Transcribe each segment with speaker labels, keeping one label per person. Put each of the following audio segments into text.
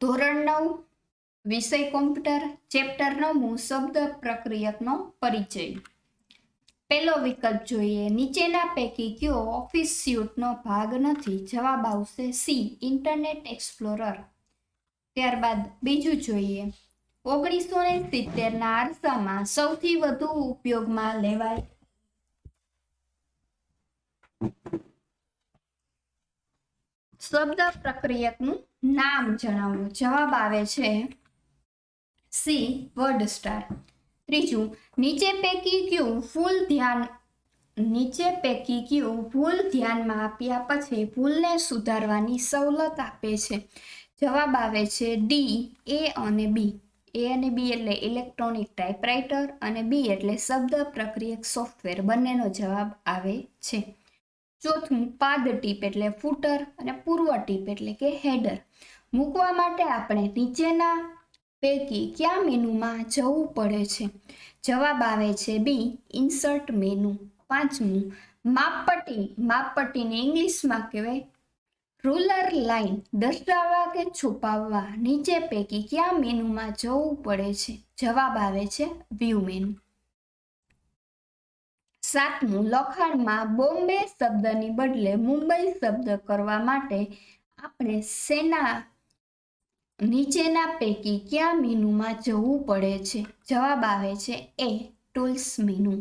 Speaker 1: ધોરણ 9 વિષય computer chapter 9 શબ્દ પ્રક્રિયકનો પરિચય। પહેલો વિકલ્પ જોઈએ, નીચેના પૈકી કયો ઓફિસ સ્યુટનો ભાગ નથી? જવાબ આવશે સી, ઇન્ટરનેટ એક્સપ્લોરર। ત્યારબાદ બીજું જોઈએ, 1970ના અરસામાં સૌથી વધુ ઉપયોગમાં લેવાય શબ્દ પ્રક્રિયકનું નામ જણાવો। જવાબ આવે છે સી, વર્ડ સ્ટાર। ત્રીજું, નીચે પૈકી કયું ભૂલ ધ્યાનમાં આપ્યા પછી ભૂલને સુધારવાની સવલત આપે છે? જવાબ આવે છે ડી, એ અને બી। એ અને બી એટલે ઇલેક્ટ્રોનિક ટાઈપરાઇટર અને બી એટલે શબ્દ પ્રક્રિયક સોફ્ટવેર, બંનેનો જવાબ આવે છે। ચોથું, પાદ ટીપ એટલે ફૂટર અને પૂર્વ ટીપ એટલે કે હેડર મૂકવા માટે આપણે નીચેના પૈકી કયા મેનુમાં જવું પડે છે? જવાબ આવે છે બી, ઇન્સર્ટ મેનુ। પાંચમું, માપપટ્ટીને ઇંગ્લિશમાં કહેવાય રૂલર લાઇન દર્શાવવા કે છુપાવવા નીચે પૈકી કયા મેનુમાં જવું પડે છે? જવાબ આવે છે વ્યૂ મેનુ। સાતમું, લખાણમાં બોમ્બે શબ્દની બદલે મુંબઈ શબ્દ કરવા માટે આપણે નીચેના પૈકી કયા મેનુમાં જવું પડે છે? જવાબ આવે છે એ, ટૂલ્સ મેનુ।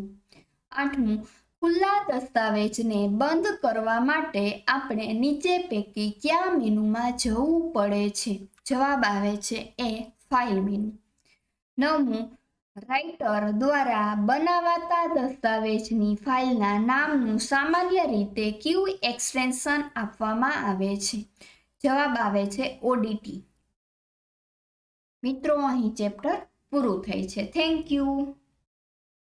Speaker 1: આઠમું, ખુલ્લા દસ્તાવેજને બંધ કરવા માટે આપણે નીચે પૈકી કયા મેનુમાં જવું પડે છે? જવાબ આવે છે એ, ફાઇલ મેનુ। નવમું, રાઇટર દ્વારા બનાવાતા દસ્તાવેજની ફાઇલના નામનું સામાન્ય રીતે કયું એક્સટેન્શન આપવામાં આવે છે? જવાબ આવે છે ઓડીટી। મિત્રો, અહીં ચેપ્ટર પૂરું થાય છે। Thank you.